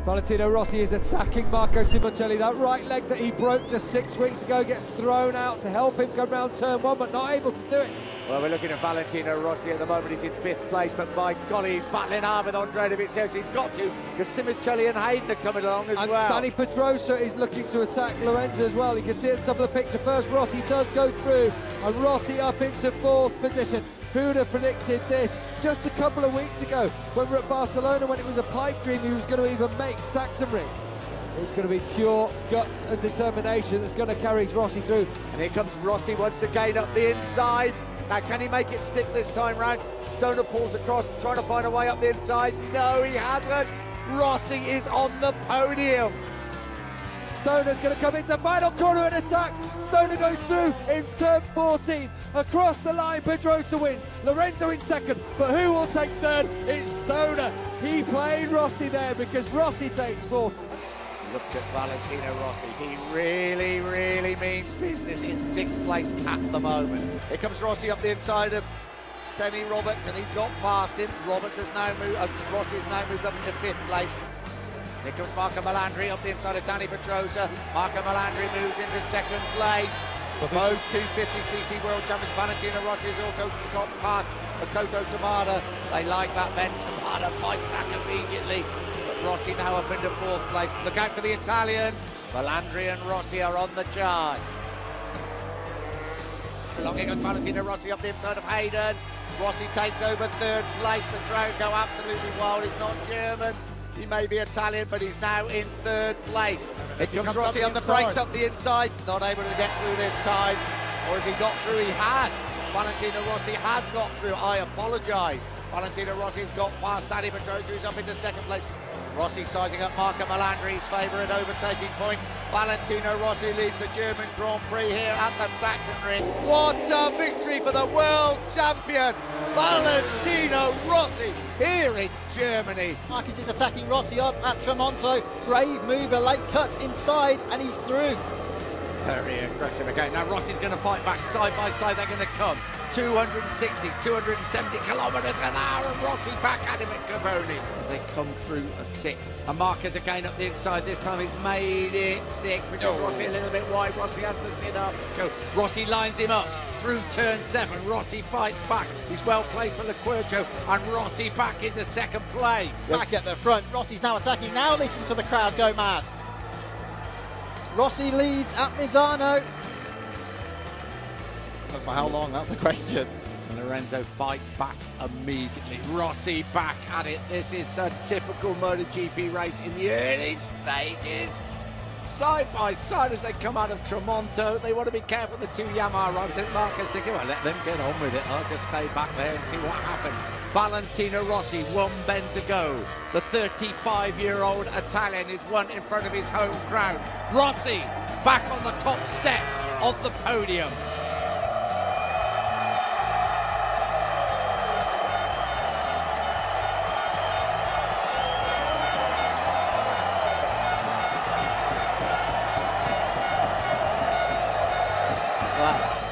Valentino Rossi is attacking Marco Simoncelli. That right leg that he broke just 6 weeks ago gets thrown out to help him come round turn one, but not able to do it. Well, we're looking at Valentino Rossi at the moment. He's in 5th place, but by golly, he's battling hard with Andre Dovizioso. He's got to, because Simoncelli and Hayden are coming along as well. Danny Pedrosa is looking to attack Lorenzo as well. You can see at the top of the picture first, Rossi does go through, and Rossi up into 4th position. Who'd have predicted this just a couple of weeks ago when we were at Barcelona, when it was a pipe dream he was going to even make Sachsenring. It's going to be pure guts and determination that's going to carry Rossi through. And here comes Rossi once again up the inside. Now, can he make it stick this time round? Stoner pulls across, trying to find a way up the inside. No, he hasn't. Rossi is on the podium. Stoner's going to come into the final corner and attack. Stoner goes through in turn 14. Across the line, Pedrosa wins. Lorenzo in 2nd, but who will take 3rd? It's Stoner. He played Rossi there because Rossi takes 4th. Look at Valentino Rossi. He really, really means business in 6th place at the moment. Here comes Rossi up the inside of Kenny Roberts, and he's got past him. Roberts has now moved, Rossi has now moved up into 5th place. Here comes Marco Melandri up the inside of Danny Pedrosa. Marco Melandri moves into 2nd place. Both 250cc world champions. Valentino Rossi has also got past Makoto Tamada. They like that, Ben. Tamada fights back immediately. But Rossi now up into 4th place. Look out for the Italians. Melandri and Rossi are on the charge. Belonging on Valentino Rossi up the inside of Hayden. Rossi takes over 3rd place. The crowd go absolutely wild. He's not German. He may be Italian, but he's now in 3rd place. It comes Rossi on the brakes up the inside. Not able to get through this time. Or has he got through? He has. Valentino Rossi has got through. I apologise. Valentino Rossi's got past Danny Pedrosa, who's up into 2nd place. Rossi sizing up Marco Melandri's favourite overtaking point. Valentino Rossi leads the German Grand Prix here at the Sachsenring. What a victory for the world champion, Valentino Rossi, here in Germany. Marcus is attacking Rossi up at Tremonto. Brave move, a late cut inside, and he's through. Very aggressive again. Now Rossi's going to fight back side by side. They're going to come 260, 270 kilometres an hour, and Rossi back at him at Cavoni as they come through a 6. And Marquez again up the inside. This time he's made it stick, which is Rossi a little bit wide. Rossi has to sit up. Go. Rossi lines him up through turn 7. Rossi fights back. He's well placed for Leclerc, and Rossi back into 2nd place. Back at the front. Rossi's now attacking. Now listen to the crowd go mad. Rossi leads at Misano. But for how long? That's the question. And Lorenzo fights back immediately. Rossi back at it. This is a typical MotoGP race in the early stages. Side by side as they come out of Tremonto. They want to be careful with the 2 Yamaha riders. And Marcus thinking, well, let them get on with it. I'll just stay back there and see what happens. Valentino Rossi, 1 bend to go. The 35-year-old Italian is 1 in front of his home crowd. Rossi back on the top step of the podium.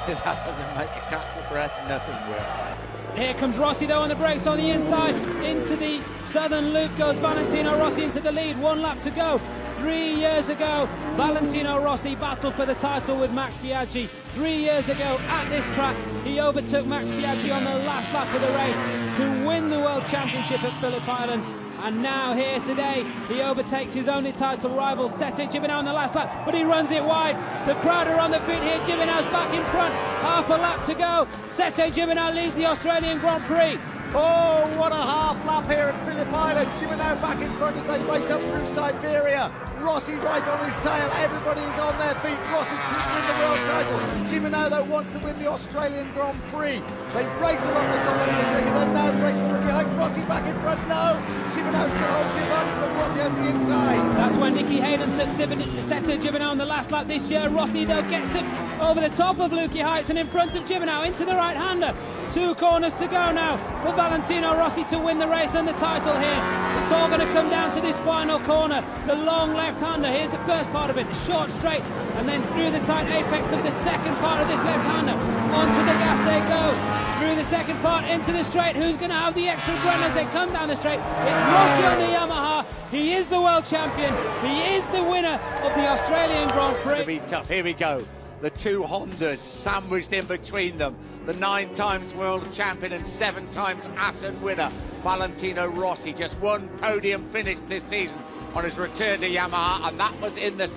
If that doesn't make you catch your breath, nothing will. Here comes Rossi though on the brakes on the inside. Into the southern loop goes Valentino Rossi into the lead. 1 lap to go. 3 years ago, Valentino Rossi battled for the title with Max Biaggi. 3 years ago at this track, he overtook Max Biaggi on the last lap of the race to win the World Championship at Phillip Island. And now here today, he overtakes his only title rival, Sete Gibernau, on the last lap, but he runs it wide. The crowd are on the feet here. Gibernau's back in front. Half a lap to go. Sete Gibernau leads the Australian Grand Prix. Oh, what a half lap here at Phillip Island. Gibernau back in front as they race up through Siberia. Rossi right on his tail. Everybody is on their feet. Rossi could win the world title. Gibernau, though, wants to win the Australian Grand Prix. They race along the top end of the circuit and now break the rookie height. Rossi back in front. No. Gibernau still holds the advantage, but Rossi has the inside. That's when Nicky Hayden took Sete Gibernau on the last lap this year. Rossi, though, gets it over the top of Lukey Heights and in front of Gibernau into the right-hander. 2 corners to go now for Valentino Rossi to win the race and the title here. It's all going to come down to this final corner. The long left-hander. Here's the first part of it, the short straight, and then through the tight apex of the second part of this left-hander. Onto the gas they go. Through the second part into the straight. Who's going to have the extra run as they come down the straight? It's Rossi on the Yamaha. He is the world champion. He is the winner of the Australian Grand Prix. It'll be tough. Here we go. The two Hondas sandwiched in between them. The 9 times world champion and 7 times Assen winner, Valentino Rossi. Just one podium finish this season on his return to Yamaha, and that was in the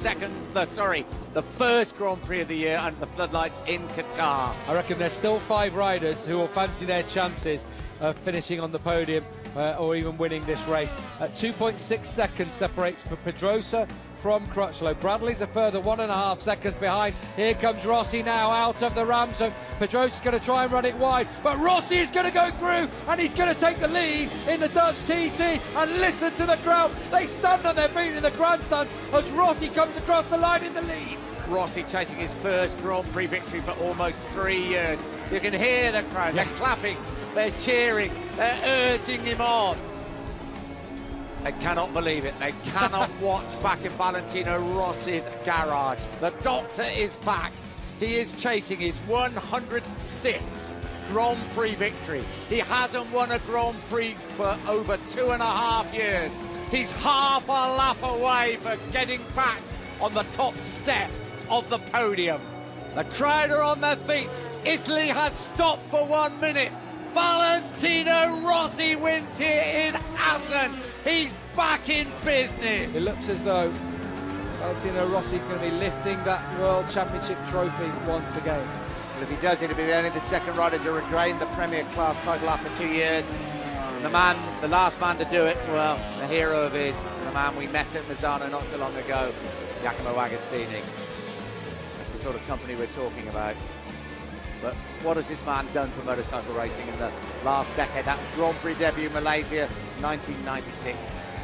first Grand Prix of the year under the floodlights in Qatar. I reckon there's still 5 riders who will fancy their chances of finishing on the podium or even winning this race. 2.6 seconds separates Pedrosa from Crutchlow. Bradley's a further 1.5 seconds behind. Here comes Rossi now out of the ramp, so Pedrosa's going to try and run it wide, but Rossi is going to go through and he's going to take the lead in the Dutch TT. And listen to the crowd, they stand on their feet in the grandstands as Rossi comes across the line in the lead. Rossi chasing his first Grand Prix victory for almost 3 years. You can hear the crowd, they're clapping, they're cheering, they're urging him on. They cannot believe it. They cannot watch back in Valentino Rossi's garage. The doctor is back. He is chasing his 106th Grand Prix victory. He hasn't won a Grand Prix for over 2.5 years. He's half a lap away for getting back on the top step of the podium. The crowd are on their feet. Italy has stopped for 1 minute. Valentino Rossi wins here in Assen. He's back in business. It looks as though Valentino Rossi is going to be lifting that World Championship trophy once again. But if he does, it'll be only the second rider to regain the Premier Class title after 2 years. And the last man to do it, well, the hero of his, the man we met at Misano not so long ago, Giacomo Agostini. That's the sort of company we're talking about. But what has this man done for motorcycle racing in the last decade? That Grand Prix debut in Malaysia, 1996.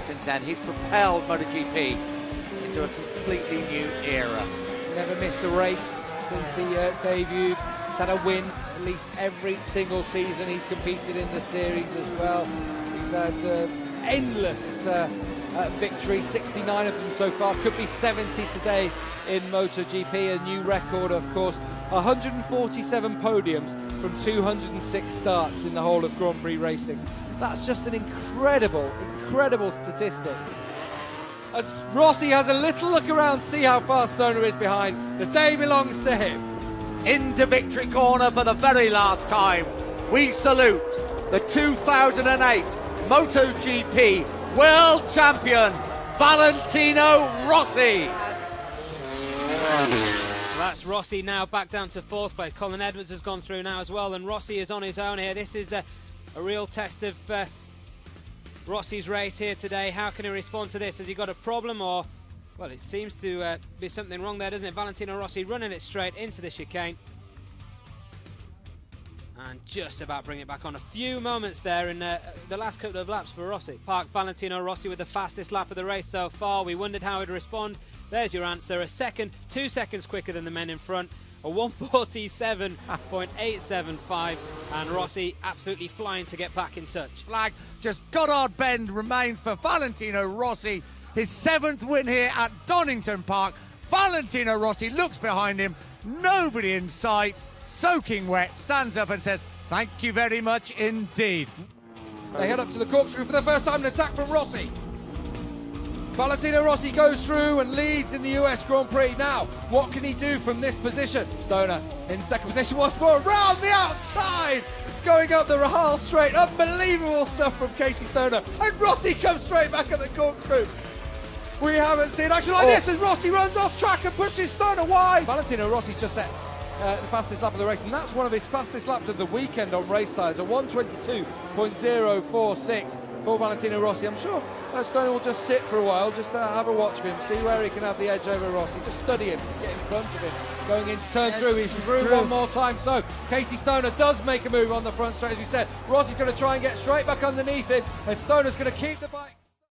Since then, he's propelled MotoGP into a completely new era. Never missed a race since he debuted. He's had a win at least every single season he's competed in the series as well. He's had endless victories, 69 of them so far. Could be 70 today in MotoGP, a new record, of course. 147 podiums from 206 starts in the whole of Grand Prix racing. That's just an incredible statistic. As Rossi has a little look around, see how far Stoner is behind. The day belongs to him. Into victory corner for the very last time. We salute the 2008 MotoGP World Champion, Valentino Rossi. That's Rossi now back down to 4th place. Colin Edwards has gone through now as well, and Rossi is on his own here. This is a real test of Rossi's race here today. How can he respond to this? Has he got a problem, or, well, it seems to be something wrong there, doesn't it? Valentino Rossi running it straight into the chicane. And just about bring it back on. A few moments there in the last couple of laps for Rossi. Park Valentino Rossi with the fastest lap of the race so far. We wondered how he'd respond. There's your answer. A second, 2 seconds quicker than the men in front. A 1:47.875, and Rossi absolutely flying to get back in touch. Flag, just Goddard Bend remains for Valentino Rossi. His 7th win here at Donington Park. Valentino Rossi looks behind him, nobody in sight, soaking wet, stands up and says, "Thank you very much indeed." They head up to the corkscrew for the first time, an attack from Rossi. Valentino Rossi goes through and leads in the US Grand Prix. Now, what can he do from this position? Stoner in second position once more, round the outside, going up the Rahal straight. Unbelievable stuff from Casey Stoner. And Rossi comes straight back at the corkscrew. We haven't seen action like this as Rossi runs off track and pushes Stoner wide. Valentino Rossi just set the fastest lap of the race, and that's one of his fastest laps of the weekend on race tires, a 1:22.046 for Valentino Rossi. I'm sure Stoner will just sit for a while, just have a watch of him, see where he can have the edge over Rossi, just study him, get in front of him. Going into turn through, he's through one more time, so Casey Stoner does make a move on the front straight, as we said. Rossi's going to try and get straight back underneath him, and Stoner's going to keep the bike.